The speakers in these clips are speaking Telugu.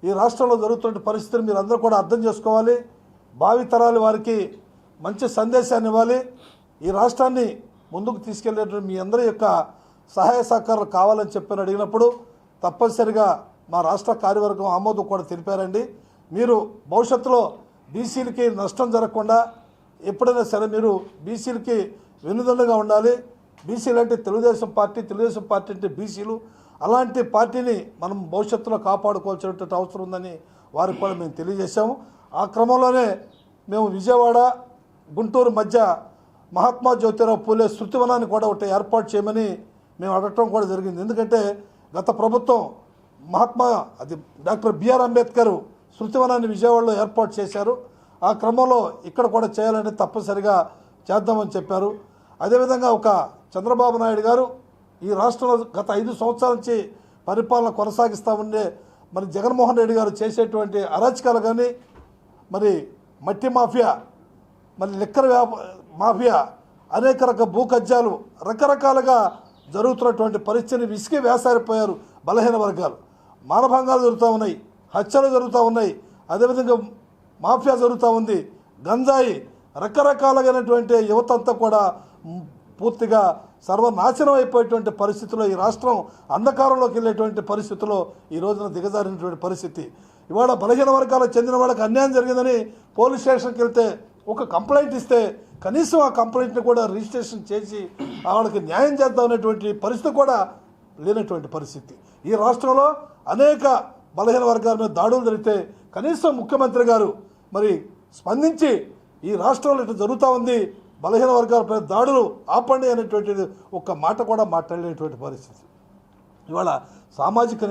ఈ రాష్ట్రంలో జరుగుతున్న పరిస్థితిని మీరు అందరూ కూడా అర్థం చేసుకోవాలి. భావితరాల వారికి మంచి సందేశాన్ని ఇవ్వాలి. ఈ రాష్ట్రాన్ని ముందుకు తీసుకెళ్లేటువంటి మీ అందరి యొక్క సహాయ సహకారాలు కావాలని చెప్పని అడిగినప్పుడు తప్పనిసరిగా మా రాష్ట్ర కార్యవర్గం ఆమోదం కూడా తెలిపారండి. మీరు భవిష్యత్తులో బీసీలకి నష్టం జరగకుండా ఎప్పుడైనా సరే మీరు బీసీలకి వెన్నుదన్నుగా ఉండాలి. బీసీలు అంటే తెలుగుదేశం పార్టీ అంటే బీసీలు. అలాంటి పార్టీని మనం భవిష్యత్తులో కాపాడుకోవాల్సినటువంటి అవసరం ఉందని వారికి కూడా మేము తెలియజేశాము. ఆ క్రమంలోనే మేము విజయవాడ గుంటూరు మధ్య మహాత్మా జ్యోతిరావు పూలే శృతివనాన్ని కూడా ఒకటి ఏర్పాటు చేయమని మేము అడగటం కూడా జరిగింది. ఎందుకంటే గత ప్రభుత్వం డాక్టర్ బిఆర్ అంబేద్కర్ శృతివనాన్ని విజయవాడలో ఏర్పాటు చేశారు. ఆ క్రమంలో ఇక్కడ కూడా చేయాలని తప్పనిసరిగా చేద్దామని చెప్పారు. అదేవిధంగా ఒక చంద్రబాబు నాయుడు గారు ఈ రాష్ట్రంలో గత 5 సంవత్సరాల నుంచి పరిపాలన కొనసాగిస్తూ ఉండే మరి జగన్మోహన్ రెడ్డి గారు చేసేటువంటి అరాచకాలు కానీ మరి మట్టి మాఫియా మరి లిక్కర్ మాఫియా అనేక రకాల భూ కబ్జాలు రకరకాలుగా జరుగుతున్నటువంటి పరిస్థితిని విసిగి వేసారిపోయారు బలహీన వర్గాలు. మానభంగాలు జరుగుతూ ఉన్నాయి, హత్యలు జరుగుతూ ఉన్నాయి, అదేవిధంగా మాఫియా జరుగుతూ ఉంది, గంజాయి రకరకాలైనటువంటి యువత అంతా కూడా పూర్తిగా సర్వనాశనం అయిపోయేటువంటి పరిస్థితుల్లో ఈ రాష్ట్రం అంధకారంలోకి వెళ్ళేటువంటి పరిస్థితుల్లో ఈ రోజున దిగజారినటువంటి పరిస్థితి. ఇవాళ బలహీన వర్గాలకు చెందిన వాళ్ళకి అన్యాయం జరిగిందని పోలీస్ స్టేషన్కి వెళ్తే ఒక కంప్లైంట్ ఇస్తే కనీసం ఆ కంప్లైంట్ని కూడా రిజిస్ట్రేషన్ చేసి వాళ్ళకి న్యాయం చేద్దాం అనేటువంటి పరిస్థితి కూడా లేనటువంటి పరిస్థితి. ఈ రాష్ట్రంలో అనేక బలహీన వర్గాల మీద దాడులు జరిగితే కనీసం ముఖ్యమంత్రి గారు మరి స్పందించి ఈ రాష్ట్రంలో ఇట్లా జరుగుతూ ఉంది, బలహీన వర్గాలపై దాడులు ఆపండి అనేటువంటి ఒక్క మాట కూడా మాట్లాడేటువంటి పరిస్థితి. ఇవాళ సామాజిక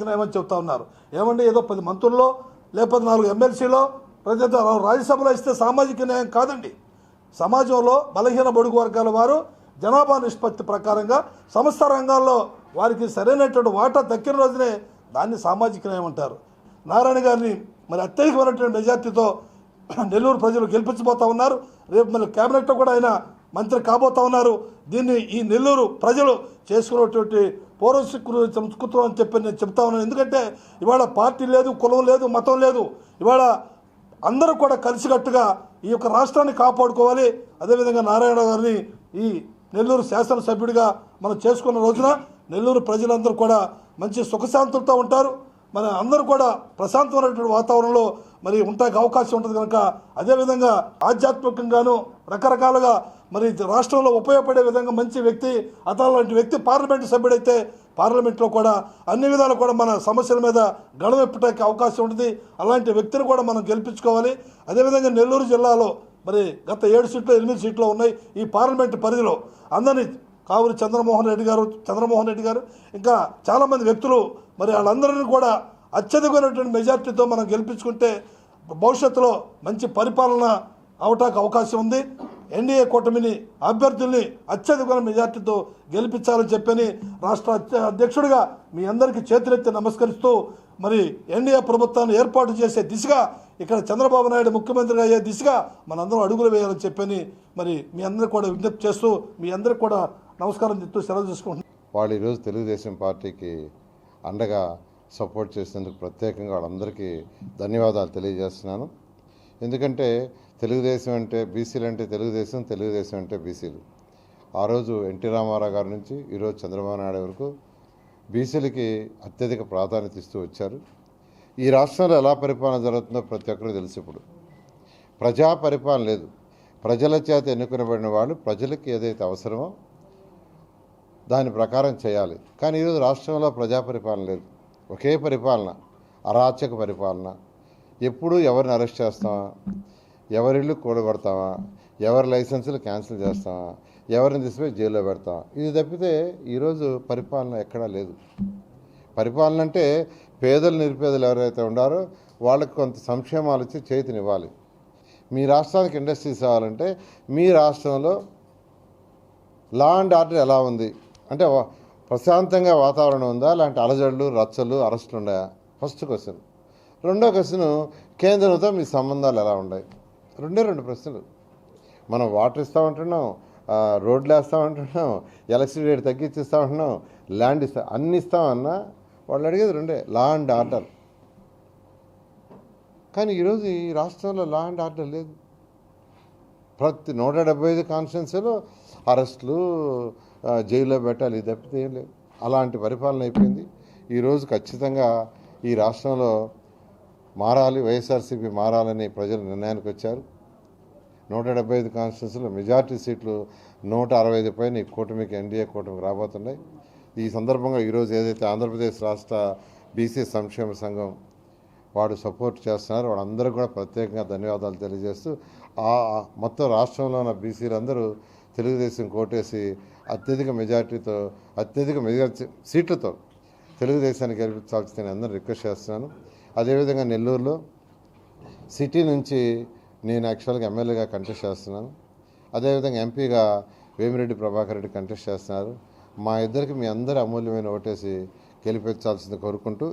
న్యాయం చెప్తా ఉన్నారు. ఏమంటే ఏదో 10 మంత్రుల్లో లేకపోతే 4 ఎమ్మెల్సీలో ప్రతి రాజ్యసభలో ఇస్తే సామాజిక న్యాయం కాదండి. సమాజంలో బలహీన బడుగు వర్గాల వారు జనాభా నిష్పత్తి ప్రకారంగా సంస్థ రంగాల్లో వారికి సరైనటువంటి వాటా దక్కిన రోజునే దాన్ని సామాజిక న్యాయం అంటారు. నారాయణ గారిని మరి అత్యధికమైనటువంటి మెజార్టీతో నెల్లూరు ప్రజలు గెలిపించబోతా ఉన్నారు. రేపు మన క్యాబినెట్లో కూడా ఆయన మంత్రి కాబోతా ఉన్నారు. దీన్ని ఈ నెల్లూరు ప్రజలు చేసుకున్నటువంటి పూర్వ సంస్కృతం అని చెప్పి నేను చెప్తా ఉన్నాను. ఎందుకంటే ఇవాళ పార్టీ లేదు, కులం లేదు, మతం లేదు. ఇవాళ అందరూ కూడా కలిసికట్టుగా ఈ యొక్క రాష్ట్రాన్ని కాపాడుకోవాలి. అదేవిధంగా నారాయణ గారిని ఈ నెల్లూరు శాసనసభ్యుడిగా మనం చేసుకున్న రోజున నెల్లూరు ప్రజలందరూ కూడా మంచి సుఖశాంతులతో ఉంటారు. మన అందరూ కూడా ప్రశాంతమైనటువంటి వాతావరణంలో మరి ఉండడానికి అవకాశం ఉంటుంది కనుక అదేవిధంగా ఆధ్యాత్మికంగాను రకరకాలుగా మరి రాష్ట్రంలో ఉపయోగపడే విధంగా మంచి వ్యక్తి అతను లాంటి వ్యక్తి పార్లమెంటు సభ్యుడైతే పార్లమెంట్లో కూడా అన్ని విధాలు కూడా మన సమస్యల మీద గడవెప్పడానికి అవకాశం ఉంటుంది. అలాంటి వ్యక్తిని కూడా మనం గెలిపించుకోవాలి. అదేవిధంగా నెల్లూరు జిల్లాలో మరి గత 7 సీట్లు 8 సీట్లు ఉన్నాయి ఈ పార్లమెంటు పరిధిలో. అందరినీ కావూరి చంద్రమోహన్ రెడ్డి గారు ఇంకా చాలామంది వ్యక్తులు మరి వాళ్ళందరినీ కూడా అత్యధికమైనటువంటి మెజార్టీతో మనం గెలిపించుకుంటే భవిష్యత్తులో మంచి పరిపాలన అవటానికి అవకాశం ఉంది. ఎన్డీఏ కూటమిని అభ్యర్థుల్ని అత్యధికమైన మెజార్టీతో గెలిపించాలని చెప్పని రాష్ట్ర అధ్యక్షుడిగా మీ అందరికీ చేతులెత్తి నమస్కరిస్తూ మరి ఎన్డీఏ ప్రభుత్వాన్ని ఏర్పాటు చేసే దిశగా ఇక్కడ చంద్రబాబు నాయుడు ముఖ్యమంత్రిగా అయ్యే దిశగా మనందరం అడుగులు వేయాలని చెప్పని మరి మీ అందరికీ కూడా విజ్ఞప్తి చేస్తూ మీ అందరికీ కూడా నమస్కారం చెప్తూ సెలవు తీసుకుంటున్నాను. వాళ్ళు ఈరోజు తెలుగుదేశం పార్టీకి అండగా సపోర్ట్ చేసినందుకు ప్రత్యేకంగా వాళ్ళందరికీ ధన్యవాదాలు తెలియజేస్తున్నాను. ఎందుకంటే తెలుగుదేశం అంటే బీసీలు అంటే తెలుగుదేశం అంటే బీసీలు. ఆ రోజు ఎన్టీ రామారావు గారి నుంచి ఈరోజు చంద్రబాబు నాయుడు వరకు బీసీలకి అత్యధిక ప్రాధాన్యత ఇస్తూ వచ్చారు. ఈ రాష్ట్రంలో ఎలా పరిపాలన జరుగుతుందో ప్రతి ఒక్కరూ తెలుసు. ఇప్పుడు ప్రజా పరిపాలన లేదు. ప్రజల చేత ఎన్నుకునబడిన వాళ్ళు ప్రజలకి ఏదైతే అవసరమో దాని ప్రకారం చేయాలి. కానీ ఈరోజు రాష్ట్రంలో ప్రజా పరిపాలన లేదు. ఒకే పరిపాలన, అరాచక పరిపాలన. ఎప్పుడు ఎవరిని అరెస్ట్ చేస్తామా, ఎవరిళ్ళు కూడగొడతామా, ఎవరి లైసెన్సులు క్యాన్సిల్ చేస్తామా, ఎవరిని తీసుకుపోయి జైల్లో పెడతామా, ఇది తప్పితే ఈరోజు పరిపాలన ఎక్కడా లేదు. పరిపాలన అంటే పేదలు నిరుపేదలు ఎవరైతే ఉన్నారో వాళ్ళకి కొంత సంక్షేమాలు ఇచ్చి చేతినివ్వాలి. మీ రాష్ట్రానికి ఇండస్ట్రీస్ కావాలంటే మీ రాష్ట్రంలో లా అండ్ ఆర్డర్ ఎలా ఉంది అంటే ప్రశాంతంగా వాతావరణం ఉందా, లాంటి అలజడులు రచ్చలు అరెస్టులు ఉన్నాయా? First question. రెండో క్వశ్చన్, కేంద్రంతో మీ సంబంధాలు ఎలా ఉన్నాయి? 2 ప్రశ్నలు. మనం వాటర్ ఇస్తామంటున్నాం, రోడ్లు వేస్తామంటున్నాం, ఎలక్ట్రిసిటీ రేట్ తగ్గించిస్తామంటున్నాం, ల్యాండ్ అన్ని ఇస్తామన్నా వాళ్ళు అడిగేది రెండే, లా అండ్ ఆర్డర్. కానీ ఈరోజు ఈ రాష్ట్రంలో లా అండ్ ఆర్డర్ లేదు. ప్రతి 175 కాన్స్టిట్యున్సీలో అరెస్టులు, జైల్లో పెట్టాలి, ఇది తప్పితే ఏం లేదు. అలాంటి పరిపాలన అయిపోయింది. ఈరోజు ఖచ్చితంగా ఈ రాష్ట్రంలో మారాలి, వైఎస్ఆర్సీపీ మారాలని ప్రజలు నిర్ణయానికి వచ్చారు. 175 కాన్స్టిట్యున్సీలో మెజార్టీ సీట్లు 165 పైన ఈ కూటమికి, ఎన్డీఏ కూటమికి రాబోతున్నాయి. ఈ సందర్భంగా ఈరోజు ఏదైతే ఆంధ్రప్రదేశ్ రాష్ట్ర బీసీ సంక్షేమ సంఘం వాడు సపోర్ట్ చేస్తున్నారు, వాళ్ళందరూ కూడా ప్రత్యేకంగా ధన్యవాదాలు తెలియజేస్తూ మొత్తం రాష్ట్రంలో ఉన్న బీసీలందరూ తెలుగుదేశం కోటేసి అత్యధిక మెజార్టీ సీట్లతో తెలుగుదేశాన్ని గెలిపించాల్సిందని అందరూ రిక్వెస్ట్ చేస్తున్నాను. అదేవిధంగా నెల్లూరులో సిటీ నుంచి నేను యాక్చువల్గా ఎమ్మెల్యేగా కంటెస్ట్ చేస్తున్నాను. అదేవిధంగా ఎంపీగా వేమిరెడ్డి ప్రభాకర్ రెడ్డి కంటెస్ట్ చేస్తున్నారు. మా ఇద్దరికి మీ అందరి అమూల్యమైన ఓటేసి గెలిపించాల్సింది కోరుకుంటూ